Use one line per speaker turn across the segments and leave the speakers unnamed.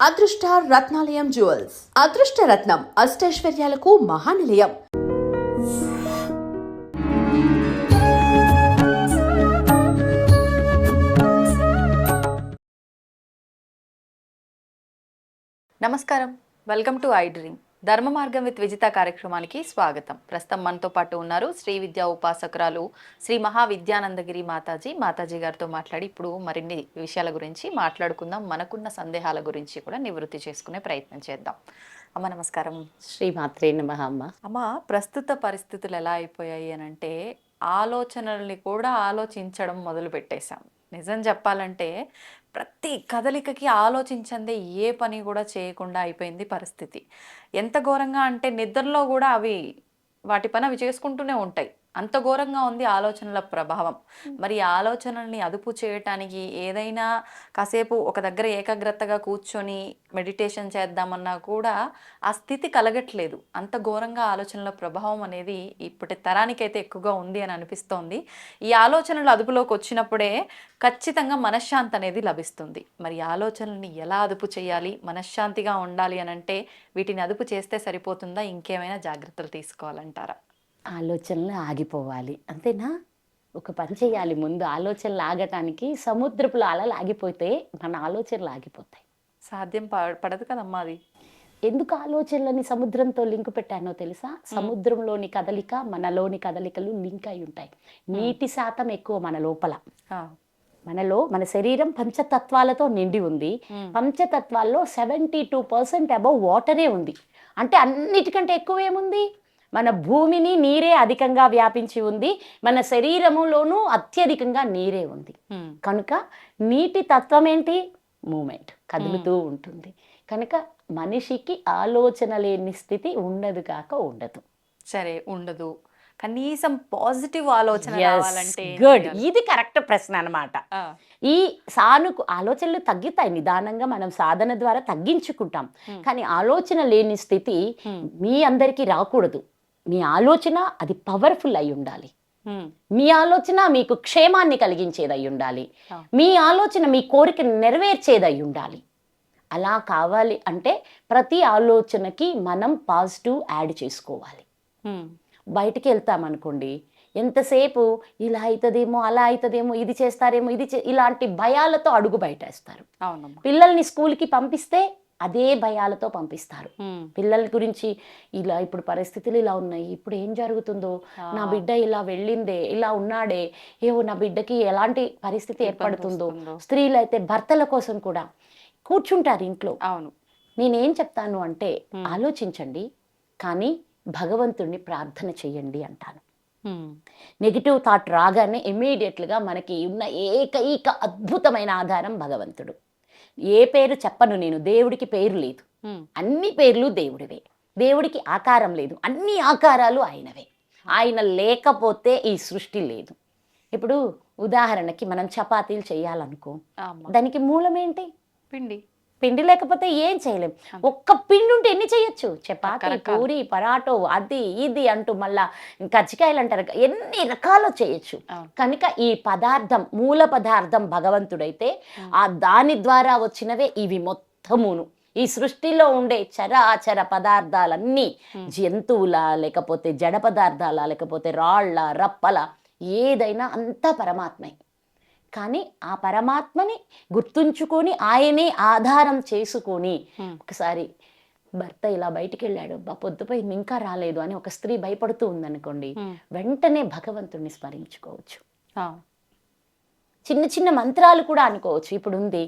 అదృష్ట రత్నాలయం జ్యువెల్స్ అదృష్ట రత్నం అష్టైశ్వర్యాలకు మహానిలయం.
నమస్కారం, వెల్కమ్ టు ఐ డ్రీమ్. ధర్మ మార్గం విత్ విజిత కార్యక్రమానికి స్వాగతం. ప్రస్తుతం మనతో పాటు ఉన్నారు శ్రీ విద్యా ఉపాసకురాలు శ్రీ మహావిద్యానందగిరి మాతాజీ గారితో మాట్లాడి ఇప్పుడు మరిన్ని విషయాల గురించి మాట్లాడుకుందాం. మనకున్న సందేహాల గురించి కూడా నివృత్తి చేసుకునే ప్రయత్నం చేద్దాం. అమ్మ నమస్కారం.
శ్రీమాత్రే నమః.
అమ్మ, ప్రస్తుత పరిస్థితులు ఎలా అయిపోయాయి అని అంటే ఆలోచనల్ని కూడా ఆలోచించడం మొదలు పెట్టేశాం. నిజం చెప్పాలంటే ప్రతి కదలికకి ఆలోచించందే ఏ పని కూడా చేయకుండా అయిపోయింది పరిస్థితి. ఎంత ఘోరంగా అంటే నిద్రలో కూడా అవి వాటి పని అవి చేసుకుంటూనే ఉంటాయి. అంత ఘోరంగా ఉంది ఆలోచనల ప్రభావం. మరి ఈ ఆలోచనల్ని అదుపు చేయటానికి ఏదైనా కాసేపు ఒక దగ్గర ఏకాగ్రతగా కూర్చొని మెడిటేషన్ చేద్దామన్నా కూడా ఆ స్థితి కలగట్లేదు. అంత ఘోరంగా ఆలోచనల ప్రభావం అనేది ఇప్పటి తరానికైతే ఎక్కువగా ఉంది అని అనిపిస్తోంది. ఈ ఆలోచనలు అదుపులోకి వచ్చినప్పుడే ఖచ్చితంగా మనశ్శాంతి అనేది లభిస్తుంది. మరి ఆలోచనల్ని ఎలా అదుపు చేయాలి, మనశ్శాంతిగా ఉండాలి అని అంటే వీటిని అదుపు చేస్తే సరిపోతుందా, ఇంకేమైనా జాగ్రత్తలు తీసుకోవాలంటారా?
ఆలోచనలు ఆగిపోవాలి, అంతేనా? ఒక పని చేయాలి. ముందు ఆలోచనలు ఆగటానికి సముద్రపులో అలలు ఆగిపోతే మన ఆలోచనలు ఆగిపోతాయి.
సాధ్యం పడదు కదమ్మా అది.
ఎందుకు ఆలోచనలని సముద్రంతో లింక్ పెట్టానో తెలుసా? సముద్రంలోని కదలిక మనలోని కదలికలు లింక్ అయి ఉంటాయి. నీటి శాతం ఎక్కువ మన లోపల. మన శరీరం పంచతత్వాలతో నిండి ఉంది. పంచతత్వాల్లో 72% అబౌవ్ వాటరే ఉంది. అంటే అన్నిటికంటే ఎక్కువ ఏముంది? మన భూమిని నీరే అధికంగా వ్యాపించి ఉంది. మన శరీరములోనూ అత్యధికంగా నీరే ఉంది. కనుక నీటి తత్వం ఏంటి? మూమెంట్, కదులుతూ ఉంటుంది. కనుక మనిషికి ఆలోచన లేని స్థితి ఉండదు కాక ఉండదు.
సరే, ఉండదు. కనీసం పాజిటివ్ ఆలోచన రావాలంటే
గుడ్, ఇది కరెక్ట్ ప్రశ్న అన్నమాట. ఈ ఆలోచనలు తగ్గుతాయి నిదానంగా, మనం సాధన ద్వారా తగ్గించుకుంటాం. కానీ ఆలోచన లేని స్థితి మీ అందరికీ రాకూడదు. మీ ఆలోచన అది పవర్ఫుల్ అయి ఉండాలి. మీ ఆలోచన మీకు క్షేమాన్ని కలిగించేది అయి ఉండాలి. మీ ఆలోచన మీ కోరికను నెరవేర్చేది ఉండాలి. అలా కావాలి అంటే ప్రతి ఆలోచనకి మనం పాజిటివ్ యాడ్ చేసుకోవాలి. బయటికి వెళ్తామనుకోండి, ఎంతసేపు ఇలా అవుతుందేమో, అలా అవుతుందేమో, ఇది చేస్తారేమో, ఇలాంటి భయాలతో అడుగు బయటేస్తారు. పిల్లల్ని స్కూల్కి పంపిస్తే అదే భయాలతో పంపిస్తారు. పిల్లల గురించి ఇలా ఇప్పుడు పరిస్థితులు ఇలా ఉన్నాయి, ఇప్పుడు ఏం జరుగుతుందో, నా బిడ్డ ఇలా వెళ్ళిందే, ఇలా ఉన్నాడే, ఏవో నా బిడ్డకి ఎలాంటి పరిస్థితి ఏర్పడుతుందో. స్త్రీలు అయితే భర్తల కోసం కూడా కూర్చుంటారు ఇంట్లో. నేనేం చెప్తాను అంటే ఆలోచించండి, కానీ భగవంతుడిని ప్రార్థన చెయ్యండి అంటాను. నెగిటివ్ థాట్ రాగానే ఇమ్మీడియట్లుగా మనకి ఉన్న ఏకైక అద్భుతమైన ఆధారం భగవంతుడు. ఏ పేరు చెప్పను నేను, దేవుడికి పేరు లేదు, అన్ని పేర్లు దేవుడివే. దేవుడికి ఆకారం లేదు, అన్ని ఆకారాలు ఆయనవే. ఆయన లేకపోతే ఈ సృష్టి లేదు. ఇప్పుడు ఉదాహరణకి మనం చపాతీలు చేయాలనుకో, దానికి మూలం ఏంటి? పిండి లేకపోతే ఏం చేయలేం. ఒక్క పిండి ఉంటే ఎన్ని చేయొచ్చు? చపాతీ, పూరి, పరాటో, అది ఇది అంటూ మళ్ళా కజ్జికాయలు అంటారు, ఎన్ని రకాలు చేయొచ్చు. కనుక ఈ పదార్థం, మూల పదార్థం భగవంతుడైతే ఆ దాని ద్వారా వచ్చినవే ఇవి మొత్తమును. ఈ సృష్టిలో ఉండే చరాచర పదార్థాలన్నీ జంతువుల, లేకపోతే జడ పదార్థాల, లేకపోతే రాళ్ళ, రప్పల, ఏదైనా అంతా పరమాత్మే. కానీ ఆ పరమాత్మని గుర్తుంచుకొని ఆయనే ఆధారం చేసుకొని, ఒకసారి భర్త ఇలా బయటికి వెళ్ళాడు, పొద్దుపోయింది ఇంకా రాలేదు అని ఒక స్త్రీ భయపడుతూ ఉందనుకోండి, వెంటనే భగవంతుడిని స్మరించుకోవచ్చు. చిన్న చిన్న మంత్రాలు కూడా అనుకోవచ్చు. ఇప్పుడు ఉంది,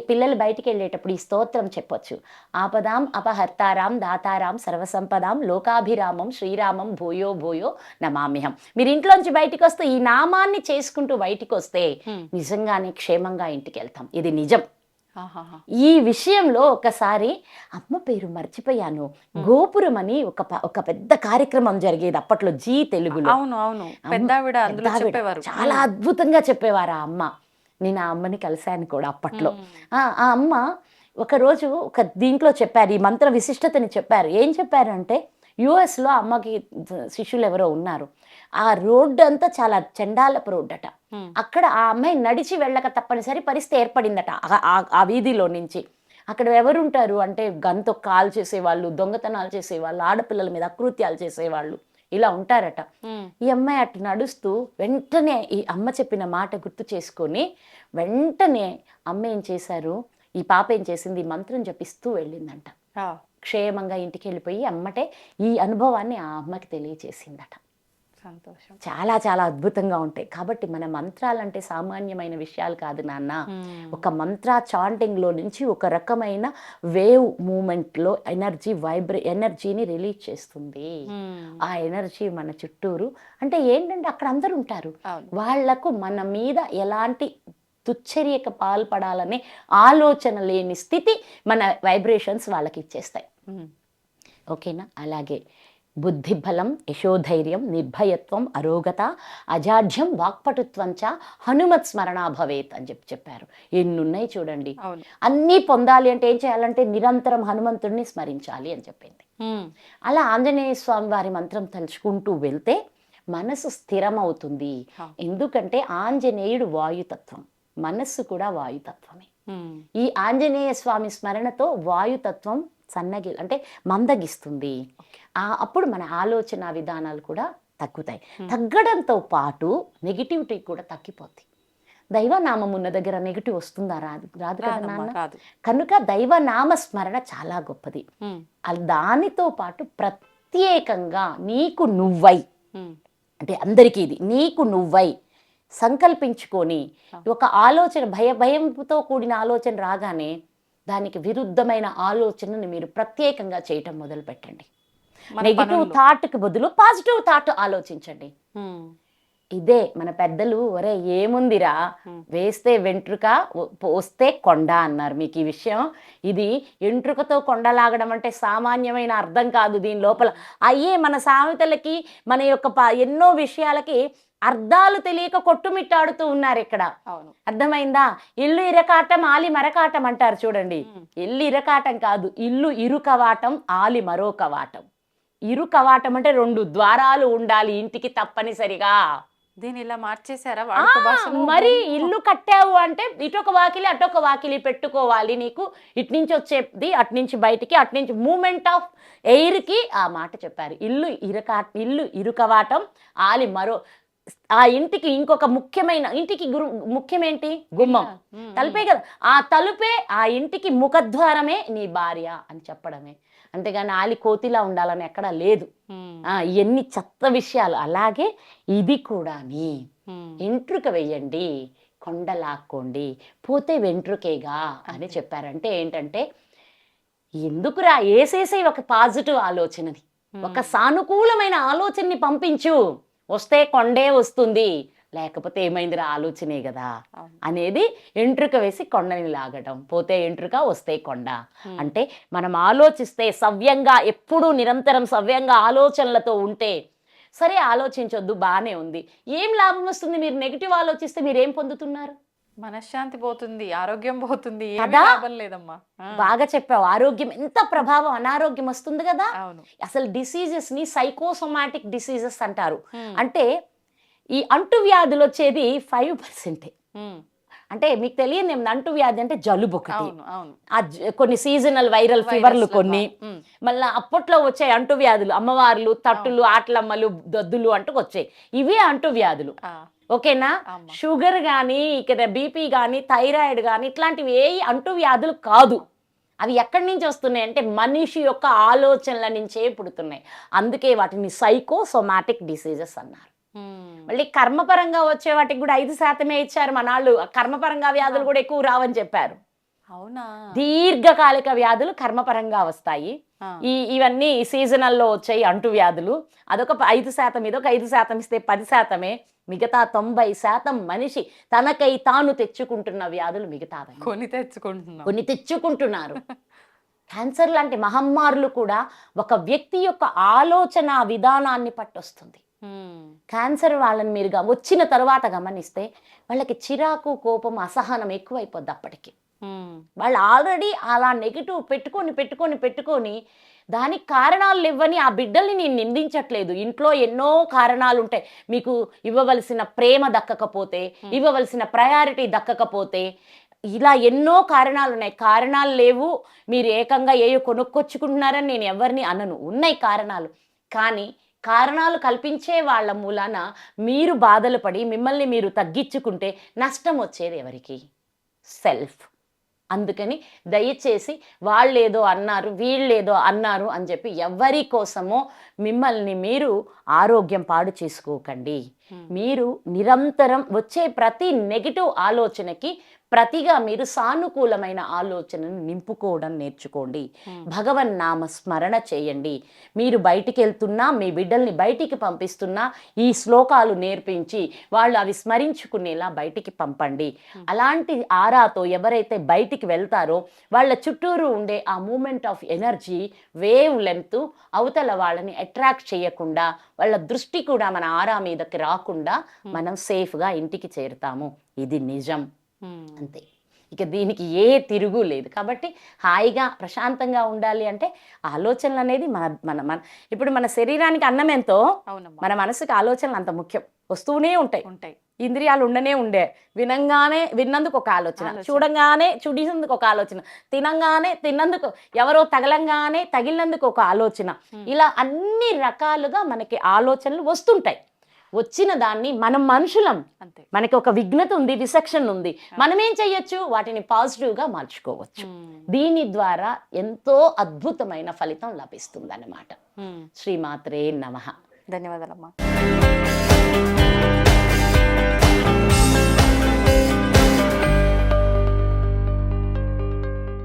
పిల్లలు బయటికి వెళ్ళేటప్పుడు ఈ స్తోత్రం చెప్పొచ్చు. ఆపదాం అపహర్తారాం దాతారాం సర్వసంపదాం లోకాభిరామం శ్రీరామం భూయో భూయో నమామ్యహం. మీరు ఇంట్లోంచి బయటికి వస్తే ఈ నామాన్ని చేసుకుంటూ బయటికి వస్తే నిజంగానే క్షేమంగా ఇంటికి వెళ్తాం. ఇది నిజం. ఈ విషయంలో ఒకసారి అమ్మ పేరు మర్చిపోయాను, గోపురం అని ఒక పెద్ద కార్యక్రమం జరిగేది అప్పట్లో జీ తెలుగులో. చాలా అద్భుతంగా చెప్పేవారు ఆ అమ్మ. నేను ఆ అమ్మని కలిశాను కూడా అప్పట్లో. ఆ అమ్మ ఒకరోజు ఒక దీంట్లో చెప్పారు, ఈ మంత్ర విశిష్టతని చెప్పారు. ఏం చెప్పారంటే, యుఎస్లో అమ్మకి శిష్యులు ఎవరో ఉన్నారు. ఆ రోడ్డు అంతా చాలా చండాలపు రోడ్డు అట. అక్కడ ఆ అమ్మాయి నడిచి వెళ్ళక తప్పనిసరి పరిస్థితి ఏర్పడిందట ఆ వీధిలో నుంచి. అక్కడ ఎవరు ఉంటారు అంటే గన్తో కాల్ చేసేవాళ్ళు, దొంగతనాలు చేసేవాళ్ళు, ఆడపిల్లల మీద అకృత్యాలు చేసేవాళ్ళు, ఇలా ఉంటారట. ఈ అమ్మాయి అటు నడుస్తూ వెంటనే ఈ అమ్మ చెప్పిన మాట గుర్తు చేసుకొని వెంటనే అమ్మ ఏం చేశారు, ఈ పాప ఏం చేసింది, ఈ మంత్రం జపిస్తూ వెళ్ళిందంట. క్షేమంగా ఇంటికి వెళ్ళిపోయి అమ్మటే ఈ అనుభవాన్ని ఆ అమ్మకి తెలియచేసిందట.
సంతోషం.
చాలా చాలా అద్భుతంగా ఉంటాయి. కాబట్టి మన మంత్రాలంటే సామాన్యమైన విషయాలు కాదు నాన్న. ఒక మంత్ర చాంటింగ్లో నుంచి ఒక రకమైన వేవ్ మూమెంట్లో ఎనర్జీని రిలీజ్ చేస్తుంది. ఆ ఎనర్జీ మన చుట్టూరు అంటే ఏంటంటే అక్కడ అందరూ ఉంటారు, వాళ్లకు మన మీద ఎలాంటి దుశ్చర్యకు పాల్పడాలనే ఆలోచన లేని స్థితి మన వైబ్రేషన్స్ వాళ్ళకి ఇచ్చేస్తాయి. ఓకేనా? అలాగే బుద్ధిబలం, యశోధైర్యం, నిర్భయత్వం, అరోగత, అజాఢ్యం, వాక్పటుత్వం చ హనుమత్ స్మరణ భవేత్ అని చెప్పారు. ఎన్నున్నాయి చూడండి. అన్నీ పొందాలి అంటే ఏం చేయాలంటే నిరంతరం హనుమంతుడిని స్మరించాలి అని చెప్పింది. అలా ఆంజనేయ స్వామి వారి మంత్రం తలుచుకుంటూ వెళ్తే మనసు స్థిరమవుతుంది. ఎందుకంటే ఆంజనేయుడు వాయుతత్వం, మనస్సు కూడా వాయుతత్వమే. ఈ ఆంజనేయ స్వామి స్మరణతో వాయుతత్వం అంటే మందగిస్తుంది. అప్పుడు మన ఆలోచన విధానాలు కూడా తగ్గుతాయి. తగ్గడంతో పాటు నెగిటివిటీ కూడా తగ్గిపోద్ది. దైవనామం ఉన్న దగ్గర నెగిటివ్ వస్తుందా? రాదు కదా నాన్న. కనుక దైవనామ స్మరణ చాలా గొప్పది. దానితో పాటు ప్రత్యేకంగా నీకు నువ్వై, అంటే అందరికీ ఇది నీకు నువ్వై సంకల్పించుకొని ఒక ఆలోచన భయంతో కూడిన ఆలోచన రాగానే దానికి విరుద్ధమైన ఆలోచనని మీరు ప్రత్యేకంగా చేయటం మొదలు పెట్టండి. నెగిటివ్ థాట్కి బదులు పాజిటివ్ థాట్ ఆలోచించండి. ఇదే మన పెద్దలు ఒరే ఏముందిరా వేస్తే వెంట్రుక వస్తే కొండ అన్నారు. మీకు ఈ విషయం, ఇది వెంట్రుకతో కొండలాగడం అంటే సామాన్యమైన అర్థం కాదు. దీని లోపల అయ్యే మన సామెతలకి మన యొక్క ఎన్నో విషయాలకి అర్థాలు తెలియక కొట్టుమిట్టాడుతూ ఉన్నారు ఇక్కడ. అర్థమైందా? ఇల్లు ఇరకాటం ఆలి మరకాటం అంటారు చూడండి. ఇల్లు ఇరకాటం కాదు, ఇల్లు ఇరుకవాటం ఆలి మరో కవాటం. ఇరుకవాటం అంటే 2 ద్వారాలు ఉండాలి ఇంటికి తప్పనిసరిగా.
దీని ఇలా మార్చేశారా?
మరి ఇల్లు కట్టావు అంటే ఇటొక వాకిలి అటొక వాకిలి పెట్టుకోవాలి. నీకు ఇటు నుంచి వచ్చేది అటు నుంచి బయటికి, అటు నుంచి మూమెంట్ ఆఫ్ ఎయిర్కి ఆ మాట చెప్పారు. ఇల్లు ఇరుకవాటం ఆలి మరో. ఆ ఇంటికి ఇంకొక ముఖ్యమైన, ఇంటికి ముఖ్యమేంటి? గుమ్మం, తలుపే కదా. ఆ తలుపే ఆ ఇంటికి ముఖద్వారమే నీ భార్య అని చెప్పడమే. అంతేగాని ఆలి కోతిలా ఉండాలని ఎక్కడా లేదు. ఎన్ని చెత్త విషయాలు. అలాగే ఇది కూడా వెంట్రుక వెయ్యండి, కొండ లాక్కోండి, పోతే వెంట్రుకేగా అని చెప్పారంటే ఏంటంటే ఎందుకురా వేసేసే ఒక పాజిటివ్ ఆలోచనని, ఒక సానుకూలమైన ఆలోచనని పంపించు. వస్తే కొండే వస్తుంది, లేకపోతే ఏమైందిరా ఆలోచనే కదా అనేది. ఎంట్రుక వేసి కొండని లాగడం, పోతే ఎంట్రుక వస్తే కొండ. అంటే మనం ఆలోచిస్తే సవ్యంగా, ఎప్పుడూ నిరంతరం సవ్యంగా ఆలోచనలతో ఉంటే, సరే ఆలోచించొద్దు బాగానే ఉంది, ఏం లాభం వస్తుంది? మీరు నెగిటివ్ ఆలోచిస్తే మీరేం పొందుతున్నారు?
మనశ్శాంతి పోతుంది, ఆరోగ్యం పోతుంది, లాభం లేదమ్మా.
బాగా చెప్పావు. ఆరోగ్యం ఎంత ప్రభావం, అనారోగ్యం వస్తుంది కదా. అసలు డిసీజెస్ ని సైకోసోమాటిక్ డిసీజెస్ అంటారు. అంటే ఈ అంటువ్యాధులు వచ్చేది 5%. అంటే మీకు తెలియదు ఏమన్నా, అంటువ్యాధి అంటే జలుబు ఒకటి, కొన్ని సీజనల్ వైరల్ ఫీవర్లు కొన్ని, మళ్ళీ అప్పట్లో వచ్చాయి అంటువ్యాధులు, అమ్మవార్లు, తట్టులు, ఆటలమ్మలు, దద్దులు అంటూ వచ్చాయి. ఇవే అంటువ్యాధులు. ఓకేనా? షుగర్ కానీ, ఇక్కడ బీపీ కానీ, థైరాయిడ్ కానీ ఇట్లాంటివి ఏ అంటువ్యాధులు కాదు. అవి ఎక్కడి నుంచి వస్తున్నాయి అంటే మనిషి యొక్క ఆలోచనల నుంచే పుడుతున్నాయి. అందుకే వాటిని సైకోసోమాటిక్ డిసీజెస్ అన్నారు. మళ్ళీ కర్మపరంగా వచ్చే వాటికి కూడా 5% ఇచ్చారు మనాళ్ళు. కర్మపరంగా వ్యాధులు కూడా ఎక్కువ రావని చెప్పారు.
అవునా?
దీర్ఘకాలిక వ్యాధులు కర్మపరంగా వస్తాయి. ఇవన్నీ సీజనల్లో వచ్చాయి అంటువ్యాధులు. అదొక 5%, ఇదొక 5% ఇస్తే 10%. మిగతా 90% మనిషి తనకై తాను తెచ్చుకుంటున్న వ్యాధులు మిగతా కొన్ని తెచ్చుకుంటున్నారు. క్యాన్సర్ లాంటి మహమ్మారులు కూడా ఒక వ్యక్తి యొక్క ఆలోచన విధానాన్ని పట్టొస్తుంది. క్యాన్సర్ వాళ్ళని మీరు వచ్చిన తర్వాత గమనిస్తే వాళ్ళకి చిరాకు, కోపం, అసహనం ఎక్కువైపోద్ది. అప్పటికి వాళ్ళు ఆల్రెడీ అలా నెగిటివ్ పెట్టుకొని దానికి కారణాలు ఇవ్వని ఆ బిడ్డల్ని నేను నిందించట్లేదు. ఇంట్లో ఎన్నో కారణాలు ఉంటాయి. మీకు ఇవ్వవలసిన ప్రేమ దక్కకపోతే, ఇవ్వవలసిన ప్రయారిటీ దక్కకపోతే, ఇలా ఎన్నో కారణాలు ఉన్నాయి. కారణాలు లేవు, మీరు ఏకంగా ఏయో కొనుక్కొచ్చుకుంటున్నారని నేను ఎవరిని అనను. ఉన్నాయి కారణాలు. కానీ కారణాలు కల్పించే వాళ్ళ మూలాన మీరు బాధలు పడి మిమ్మల్ని మీరు తగ్గించుకుంటే నష్టం వచ్చేది ఎవరికి? సెల్ఫ్. అందుకని దయచేసి వాళ్ళేదో అన్నారు, వీళ్ళేదో అన్నారు అని చెప్పి ఎవరి కోసమో మిమ్మల్ని మీరు ఆరోగ్యం పాడు చేసుకోకండి. మీరు నిరంతరం వచ్చే ప్రతి నెగిటివ్ ఆలోచనకి ప్రతిగా మీరు సానుకూలమైన ఆలోచనను నింపుకోవడం నేర్చుకోండి. భగవన్ నామ స్మరణ చేయండి. మీరు బయటికి వెళ్తున్నా, మీ బిడ్డల్ని బయటికి పంపిస్తున్నా ఈ శ్లోకాలు నేర్పించి వాళ్ళు అవి స్మరించుకునేలా బయటికి పంపండి. అలాంటి ఆరాతో ఎవరైతే బయటికి వెళ్తారో వాళ్ళ చుట్టూరు ఉండే ఆ moment of energy wavelength అవతల వాళ్ళని అట్రాక్ట్ చేయకుండా, వాళ్ళ దృష్టి కూడా మన ఆరా మీదకి రాకుండా మనం సేఫ్గా ఇంటికి చేరుతాము. ఇది నిజం. అంతే. ఇక దీనికి ఏ తిరుగు లేదు. కాబట్టి హాయిగా ప్రశాంతంగా ఉండాలి అంటే ఆలోచనలు అనేది మన మన మన ఇప్పుడు మన శరీరానికి అన్నం ఎంతో మన మనసుకి ఆలోచనలు అంత ముఖ్యం. వస్తూనే ఉంటాయి. ఇంద్రియాలు ఉండే విన్నందుకు ఒక ఆలోచన, చూడంగానే చూడినందుకు ఒక ఆలోచన, తిన్నందుకు ఎవరో తగిలినందుకు ఒక ఆలోచన. ఇలా అన్ని రకాలుగా మనకి ఆలోచనలు వస్తుంటాయి. వచ్చిన దాన్ని మనం మనుషులం, మనకి ఒక విఘ్నత ఉంది, విచక్షణ ఉంది. మనం ఏం చెయ్యొచ్చు? వాటిని పాజిటివ్గా మార్చుకోవచ్చు. దీని ద్వారా ఎంతో అద్భుతమైన ఫలితం లభిస్తుంది అన్నమాట. శ్రీమాత్రే నమః.
ధన్యవాదాలమ్మా.